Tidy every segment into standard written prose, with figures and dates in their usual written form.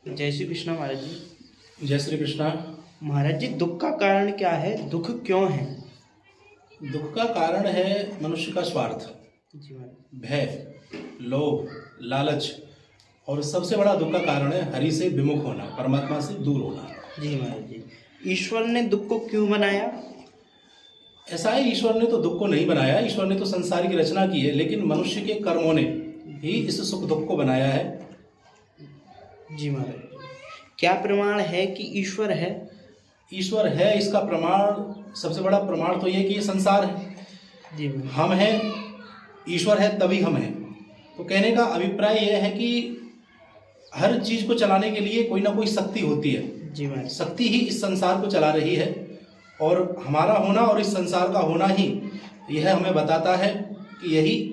जय श्री कृष्णा महाराज जी। जय श्री कृष्णा। महाराज जी, दुख का कारण क्या है? दुख क्यों है? दुख का कारण है मनुष्य का स्वार्थ, जी महाराज। भय, लोभ, लालच, और सबसे बड़ा दुख का कारण है हरि से विमुख होना, परमात्मा से दूर होना। जी महाराज जी। ईश्वर ने दुख को क्यों बनाया? ऐसा है, ईश्वर ने तो दुख को नहीं बनाया, ईश्वर ने तो संसार की रचना की है, लेकिन मनुष्य के कर्मों ने ही इस सुख दुख को बनाया है। जी महाराज जी। क्या प्रमाण है कि ईश्वर है? ईश्वर है, इसका प्रमाण, सबसे बड़ा प्रमाण तो ये कि ये संसार है, जी महाराज। हम हैं, ईश्वर है तभी हम हैं। तो कहने का अभिप्राय यह है कि हर चीज को चलाने के लिए कोई ना कोई शक्ति होती है। जी महाराज। शक्ति ही इस संसार को चला रही है, और हमारा होना और इस संसार का होना ही यह हमें बताता है कि यही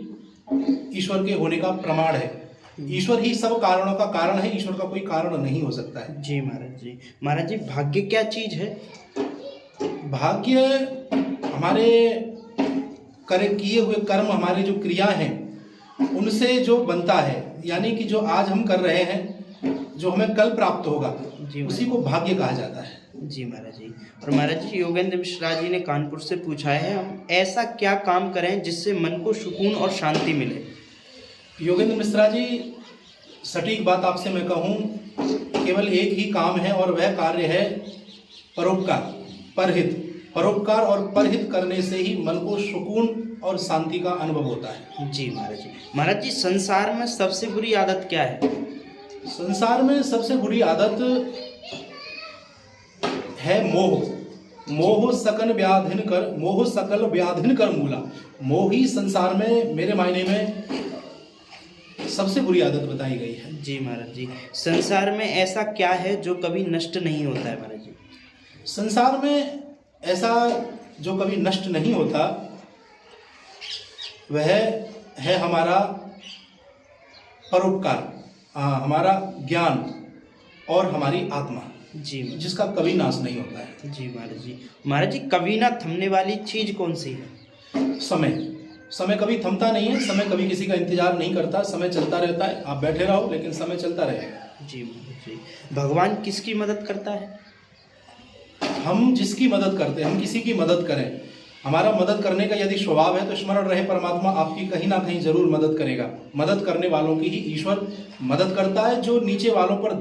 ईश्वर के होने का प्रमाण है। ईश्वर ही सब कारणों का कारण है, ईश्वर का कोई कारण नहीं हो सकता है। जी महाराज जी। महाराज जी, भाग्य क्या चीज है? भाग्य हमारे किए हुए कर्म, हमारे जो क्रिया हैं उनसे जो बनता है, यानी कि जो आज हम कर रहे हैं, जो हमें कल प्राप्त होगा, उसी को भाग्य कहा जाता है। जी महाराज जी। और महाराज जी, योगेंद्र मिश्रा जी ने कानपुर से पूछा है, हम ऐसा क्या काम करें जिससे मन को सुकून और शांति मिले? योगेंद्र मिश्रा जी, सटीक बात आपसे मैं कहूँ, केवल एक ही काम है और वह कार्य है परोपकार, परहित। परोपकार और परहित करने से ही मन को सुकून और शांति का अनुभव होता है। जी महाराज जी। महाराज जी, संसार में सबसे बुरी आदत क्या है? संसार में सबसे बुरी आदत है मोह। मोह सकल व्याधिन कर मूला। मोह ही संसार में मेरे मायने में सबसे बुरी आदत बताई गई है। जी महाराज जी। संसार में ऐसा क्या है जो कभी नष्ट नहीं होता है महाराज जी? संसार में ऐसा जो कभी नष्ट नहीं होता वह है हमारा परोपकार, हमारा ज्ञान और हमारी आत्मा, जी जिसका कभी नाश नहीं होता है। जी महाराज जी। महाराज जी, कभी ना थमने वाली चीज कौन सी है? समय कभी थमता नहीं है, समय कभी किसी का इंतजार नहीं करता, समय चलता रहता है। आप बैठे रहो लेकिन समय चलता रहेगा। जी महाराज जी। भगवान किसकी मदद करता है? हम जिसकी मदद करते हैं, हम किसी की मदद करें, हमारा मदद करने का यदि स्वभाव है तो स्मरण रहे, परमात्मा आपकी कहीं ना कहीं जरूर मदद करेगा। मदद करने वालों की ही ईश्वर मदद करता है। जो नीचे वालों पर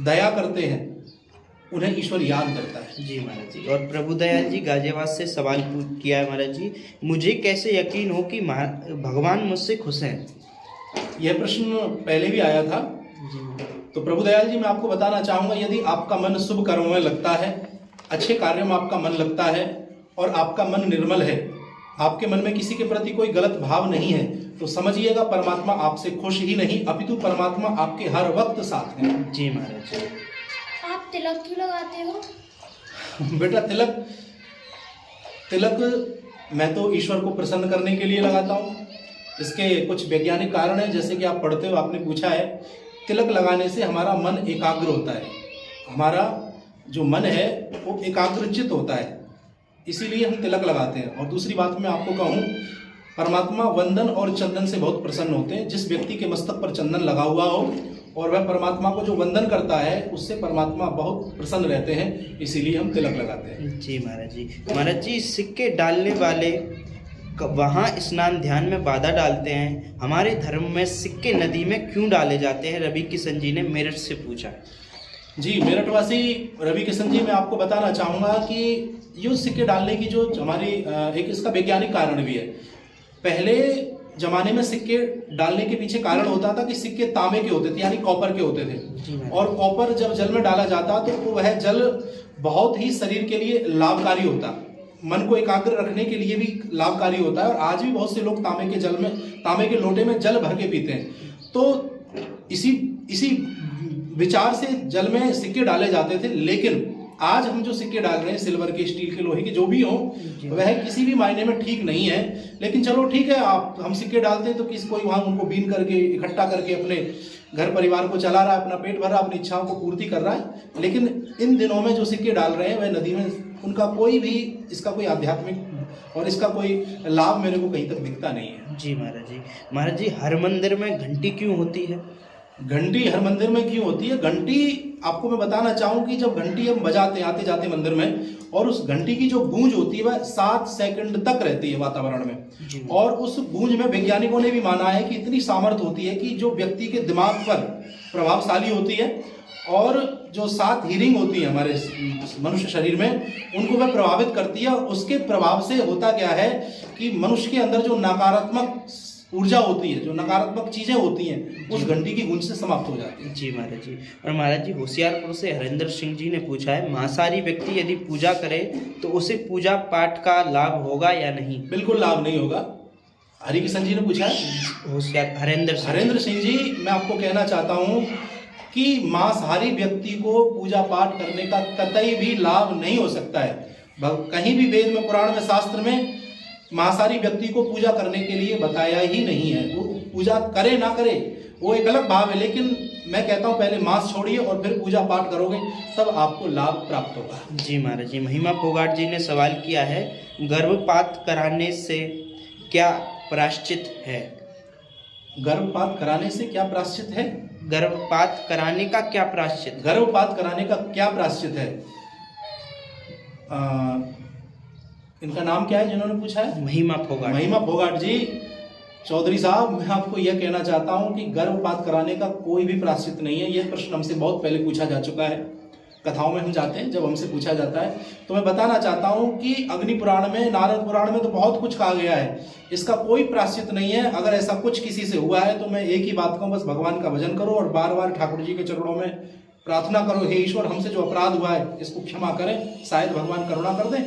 दया करते हैं उन्हें ईश्वर याद करता है। जी महाराज जी। और प्रभु दयाल जी गाजियाबाद से सवाल किया है महाराज जी, मुझे कैसे यकीन हो कि भगवान मुझसे खुश हैं? यह प्रश्न पहले भी आया था। तो प्रभु दयाल जी, मैं आपको बताना चाहूँगा, यदि आपका मन शुभ कर्मों में लगता है, अच्छे कार्यों में आपका मन लगता है और आपका मन निर्मल है, आपके मन में किसी के प्रति कोई गलत भाव नहीं है, तो समझिएगा परमात्मा आपसे खुश ही नहीं अपितु परमात्मा आपके हर वक्त साथ है। जी महाराज जी। आप तिलक क्यों लगाते हो? बेटा, तिलक मैं तो ईश्वर को प्रसन्न करने के लिए लगाता हूँ। इसके कुछ वैज्ञानिक कारण है, जैसे कि आप पढ़ते हो, आपने पूछा है। तिलक लगाने से हमारा मन एकाग्र होता है, हमारा जो मन है वो एकाग्रचित होता है, इसीलिए हम तिलक लगाते हैं। और दूसरी बात मैं आपको कहूँ, परमात्मा वंदन और चंदन से बहुत प्रसन्न होते हैं। जिस व्यक्ति के मस्तक पर चंदन लगा हुआ हो और वह परमात्मा को जो वंदन करता है, उससे परमात्मा बहुत प्रसन्न रहते हैं, इसीलिए हम तिलक लगाते हैं। जी महाराज जी। महाराज जी, सिक्के डालने वाले वहाँ स्नान ध्यान में बाधा डालते हैं, हमारे धर्म में सिक्के नदी में क्यों डाले जाते हैं? रवि किशन जी ने मेरठ से पूछा। जी, मेरठवासी रवि किशन जी, मैं आपको बताना चाहूँगा कि ये सिक्के डालने की जो हमारी एक इसका वैज्ञानिक कारण भी है। पहले जमाने में सिक्के डालने के पीछे कारण होता था कि सिक्के तांबे के होते थे, यानी कॉपर के होते थे, और कॉपर जब जल में डाला जाता तो वह जल बहुत ही शरीर के लिए लाभकारी होता, मन को एकाग्र रखने के लिए भी लाभकारी होता है। और आज भी बहुत से लोग तांबे के लोटे में जल भर के पीते हैं। तो इसी विचार से जल में सिक्के डाले जाते थे। लेकिन आज हम जो सिक्के डाल रहे हैं, सिल्वर के, स्टील के, लोहे के, जो भी हो, वह किसी भी मायने में ठीक नहीं है। लेकिन चलो ठीक है, हम सिक्के डालते हैं तो कोई वहाँ उनको बीन करके, इकट्ठा करके अपने घर परिवार को चला रहा है, अपना पेट भर रहा है, अपनी इच्छाओं को पूर्ति कर रहा है। लेकिन इन दिनों में जो सिक्के डाल रहे हैं वह नदी में, उनका कोई भी, इसका कोई आध्यात्मिक और इसका कोई लाभ मेरे को कहीं तक दिखता नहीं है। जी महाराज जी। महाराज जी, हर मंदिर में घंटी क्यों होती है? घंटी हर मंदिर में क्यों होती है? घंटी आपको मैं बताना चाहूँ कि जब घंटी हम बजाते हैं आते जाते मंदिर में, और उस घंटी की जो गूंज होती है वह 7 सेकंड तक रहती है वातावरण में, और उस गूंज में वैज्ञानिकों ने भी माना है कि इतनी सामर्थ्य होती है कि जो व्यक्ति के दिमाग पर प्रभावशाली होती है, और जो 7 हीरिंग होती है हमारे मनुष्य शरीर में, उनको वह प्रभावित करती है। और उसके प्रभाव से होता क्या है कि मनुष्य के अंदर जो नकारात्मक ऊर्जा होती है, जो नकारात्मक चीजें होती हैं, उस घंटी की गूंज से समाप्त हो जाती है। जी महाराज जी। और महाराज जी, होशियारपुर से हरेंद्र सिंह जी ने पूछा है, मांसाहारी व्यक्ति यदि पूजा करे तो उसे पूजा पाठ का लाभ होगा या नहीं? बिल्कुल लाभ नहीं होगा। हरि किशन जी ने पूछा है। होशियार हरेंद्र सिंह जी, मैं आपको कहना चाहता हूँ कि मांसाहारी व्यक्ति को पूजा पाठ करने का कतई भी लाभ नहीं हो सकता है। कहीं भी वेद में, पुराण में, शास्त्र में मांसाहारी व्यक्ति को पूजा करने के लिए बताया ही नहीं है। वो पूजा करे ना करे वो एक अलग भाव है, लेकिन मैं कहता हूँ पहले मांस छोड़िए और फिर पूजा पाठ करोगे, तब आपको लाभ प्राप्त होगा। जी महाराज जी। महिमा फोगाट जी ने सवाल किया है, गर्भपात कराने से क्या प्रायश्चित है? गर्भपात कराने से क्या प्रायश्चित है? गर्भपात कराने का क्या प्रायश्चित? गर्भपात कराने का क्या प्रायश्चित है? इनका नाम क्या है जिन्होंने पूछा है? महिमा फोगाट जी। चौधरी साहब, मैं आपको यह कहना चाहता हूं कि गर्भपात कराने का कोई भी प्रायश्चित नहीं है। यह प्रश्न हमसे बहुत पहले पूछा जा चुका है। कथाओं में हम जाते हैं, जब हमसे पूछा जाता है तो मैं बताना चाहता हूं कि अग्नि पुराण में, नारद पुराण में तो बहुत कुछ कहा गया है। इसका कोई प्रायश्चित नहीं है। अगर ऐसा कुछ किसी से हुआ है तो मैं एक ही बात कहूं, बस भगवान का भजन करो और बार बार ठाकुर जी के चरणों में प्रार्थना करो, हे ईश्वर, हमसे जो अपराध हुआ है इसको क्षमा करें, शायद भगवान करुणा कर दें।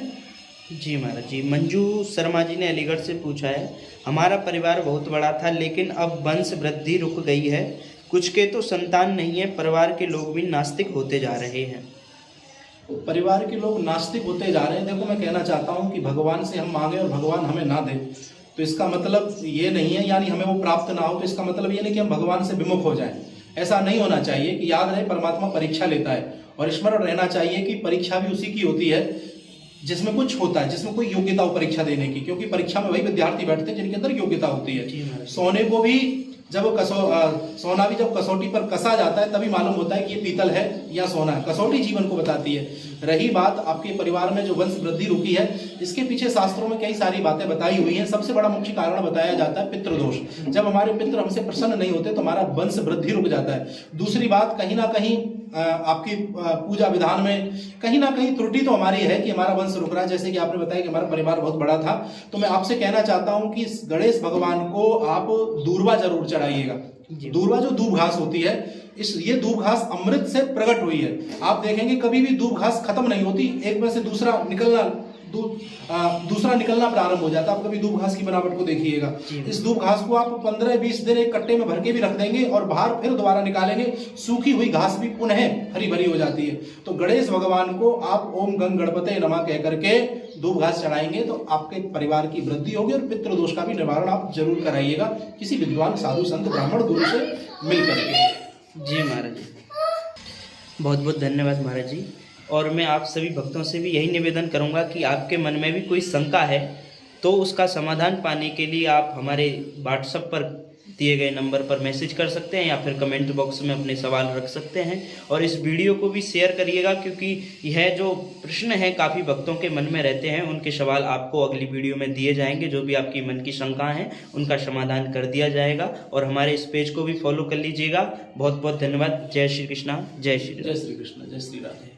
जी महाराज जी। मंजू शर्मा जी ने अलीगढ़ से पूछा है, हमारा परिवार बहुत बड़ा था लेकिन अब वंश वृद्धि रुक गई है, कुछ के तो संतान नहीं है, परिवार के लोग भी नास्तिक होते जा रहे हैं। परिवार के लोग नास्तिक होते जा रहे हैं। देखो, मैं कहना चाहता हूं कि भगवान से हम मांगे और भगवान हमें ना दे तो इसका मतलब ये नहीं है, यानी हमें वो प्राप्त ना हो तो इसका मतलब ये नहीं कि हम भगवान से विमुख हो जाएं। ऐसा नहीं होना चाहिए। कि याद रहे, परमात्मा परीक्षा लेता है और स्मरण रहना चाहिए कि परीक्षा भी उसी की होती है जिसमें कुछ होता है, जिसमें कोई योग्यता हो परीक्षा देने की, क्योंकि परीक्षा में वही विद्यार्थी बैठते हैं जिनके अंदर योग्यता होती है। सोने को भी जब सोना भी जब कसौटी पर कसा जाता है तभी मालूम होता है कि ये पीतल है या सोना है। कसौटी जीवन को बताती है। रही बात आपके परिवार में जो वंश वृद्धि रुकी है, इसके पीछे शास्त्रों में कई सारी बातें बताई हुई हैं। सबसे बड़ा मुख्य कारण बताया जाता है पितृदोष। जब हमारे पितृ हमसे प्रसन्न नहीं होते तो हमारा वंश वृद्धि रुक जाता है। दूसरी बात, कहीं ना कहीं आपकी पूजा विधान में कहीं ना कहीं त्रुटि तो हमारी है कि हमारा वंश रुक रहा है। जैसे कि आपने बताया कि हमारा परिवार बहुत बड़ा था, तो मैं आपसे कहना चाहता हूं कि गणेश भगवान को आप दूर्वा जरूर चढ़ाइएगा। दूर्वा जो दूब घास होती है, ये दूब घास अमृत से प्रकट हुई है। आप देखेंगे कभी भी दूब घास खत्म नहीं होती, एक में से दूसरा निकलना प्रारंभ हो जाता है। आप कभी दूब घास की बनावट को देखिएगा। इस दूब घास को आप 15-20 दिन एक कट्टे में भर के भी रख देंगे और बाहर फिर दोबारा निकालेंगे, सूखी हुई घास भी पुनः हरी भरी हो जाती है। तो गणेश भगवान को आप ओम गंग गणपते नमः कह करके दूब घास चढ़ाएंगे तो आपके परिवार की वृद्धि होगी और पितृदोष का भी निवारण आप जरूर कराइएगा किसी विद्वान साधु संत ब्राह्मण गुरु से मिल करके। जी महाराज, बहुत बहुत धन्यवाद महाराज जी। और मैं आप सभी भक्तों से भी यही निवेदन करूंगा कि आपके मन में भी कोई शंका है तो उसका समाधान पाने के लिए आप हमारे व्हाट्सएप पर दिए गए नंबर पर मैसेज कर सकते हैं या फिर कमेंट बॉक्स में अपने सवाल रख सकते हैं। और इस वीडियो को भी शेयर करिएगा, क्योंकि यह जो प्रश्न है काफ़ी भक्तों के मन में रहते हैं, उनके सवाल आपको अगली वीडियो में दिए जाएंगे। जो भी आपकी मन की शंका है उनका समाधान कर दिया जाएगा। और हमारे इस पेज को भी फॉलो कर लीजिएगा। बहुत बहुत धन्यवाद। जय श्री कृष्णा, जय श्री कृष्ण, जय श्री राधे।